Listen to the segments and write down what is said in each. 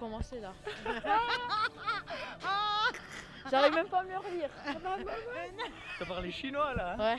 commencer là. J'arrive même pas à me le relire. T'as parlé chinois là, hein? Ouais.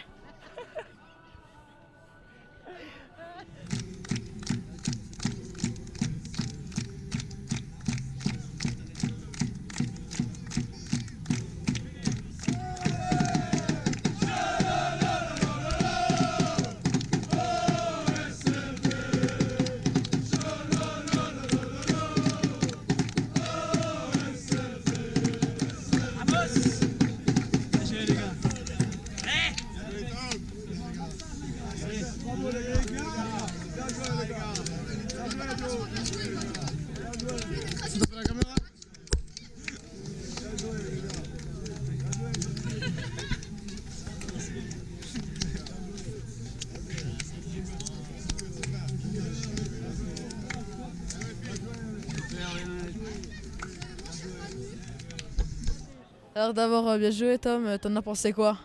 Alors d'abord, bien joué Tom, t'en as pensé quoi?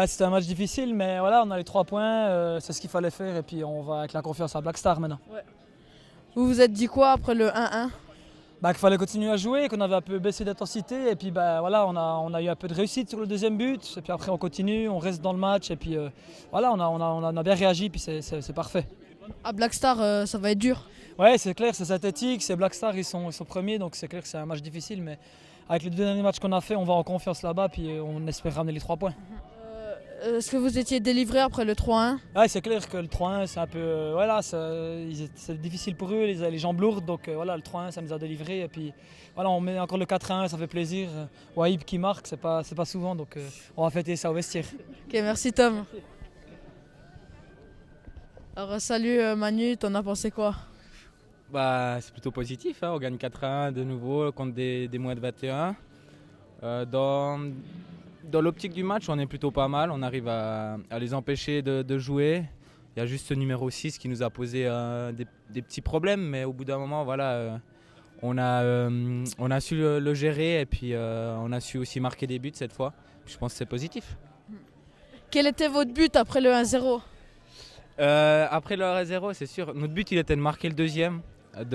C'était un match difficile, mais voilà, on a les 3 points, c'est ce qu'il fallait faire et puis on va avec la confiance à Black Star maintenant. Vous vous êtes dit quoi après le 1-1? Qu'il fallait continuer à jouer, qu'on avait un peu baissé d'intensité et puis voilà, on a eu un peu de réussite sur le deuxième but et puis après on continue, on reste dans le match et puis voilà, on a bien réagi puis c'est parfait. À Black Star, ça va être dur. Ouais, c'est clair, c'est synthétique, c'est Black Star, ils sont premiers donc c'est clair que c'est un match difficile, mais avec les 2 derniers matchs qu'on a fait, on va en confiance là-bas puis on espère ramener les 3 points. Est-ce que vous étiez délivré après le 3-1? Ouais, c'est clair que le 3-1 c'est un peu voilà, c'est difficile pour eux, les jambes lourdes, donc voilà, le 3-1 ça nous a délivré et puis voilà, on met encore le 4-1, ça fait plaisir. Wahib qui marque, c'est pas souvent, donc on va fêter ça au vestiaire. Ok, merci Tom. Alors salut Manu, t'en as pensé quoi? C'est plutôt positif, hein. On gagne 4-1 de nouveau contre des moins de 21. Dans l'optique du match, on est plutôt pas mal, on arrive à les empêcher de jouer. Il y a juste ce numéro 6 qui nous a posé des petits problèmes, mais au bout d'un moment, voilà, on a su le gérer et puis on a su aussi marquer des buts cette fois. Je pense que c'est positif. Quel était votre but après le 1-0? Après le 1-0, c'est sûr, notre but il était de marquer le deuxième, d'être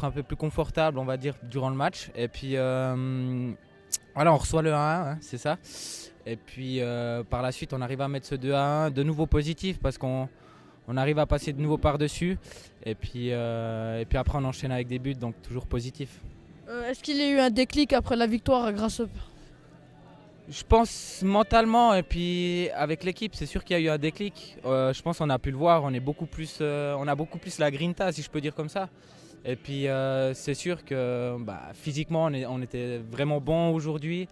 un peu plus confortable, on va dire, durant le match. Et puis voilà, on reçoit le 1-1, hein, c'est ça. Et puis par la suite, on arrive à mettre ce 2-1 de nouveau positif parce qu'on arrive à passer de nouveau par-dessus. Et puis après, on enchaîne avec des buts, donc toujours positif. Est-ce qu'il y a eu un déclic après la victoire à Grasshopper? Je pense mentalement et puis avec l'équipe, c'est sûr qu'il y a eu un déclic. Je pense qu'on a pu le voir, on a beaucoup plus la grinta, si je peux dire comme ça. Et puis c'est sûr que physiquement on était vraiment bon aujourd'hui.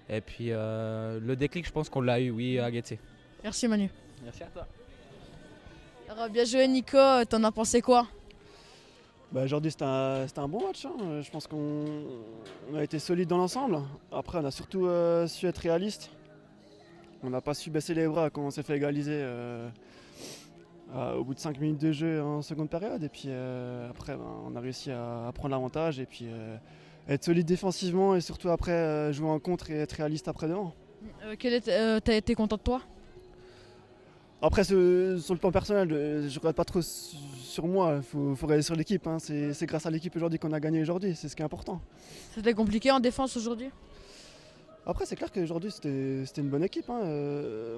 Et puis le déclic, je pense qu'on l'a eu, oui, à Getse. Merci Manu. Merci à toi. Alors bien joué Nico, t'en as pensé quoi? Aujourd'hui c'était un bon match, hein. Je pense qu'on a été solide dans l'ensemble. Après on a surtout su être réaliste. On n'a pas su baisser les bras quand on s'est fait égaliser au bout de 5 minutes de jeu en seconde période. Et puis après on a réussi à prendre l'avantage et puis être solide défensivement et surtout après jouer en contre et être réaliste après devant. T'as été content de toi? Après, sur le plan personnel, je ne regarde pas trop sur moi, il faut regarder sur l'équipe, hein. C'est grâce à l'équipe aujourd'hui qu'on a gagné aujourd'hui, c'est ce qui est important. C'était compliqué en défense aujourd'hui? Après, c'est clair qu'aujourd'hui c'était une bonne équipe, hein.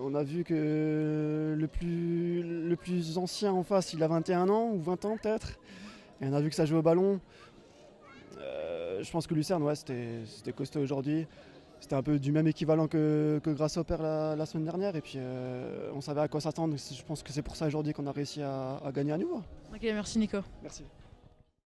On a vu que le plus ancien en face, il a 21 ans ou 20 ans peut-être. Et on a vu que ça joue au ballon. Je pense que Lucerne, ouais, c'était costaud aujourd'hui. C'était un peu du même équivalent que Grasshopper la semaine dernière et puis on savait à quoi s'attendre. Je pense que c'est pour ça aujourd'hui qu'on a réussi à gagner à nouveau. Ok, merci Nico. Merci.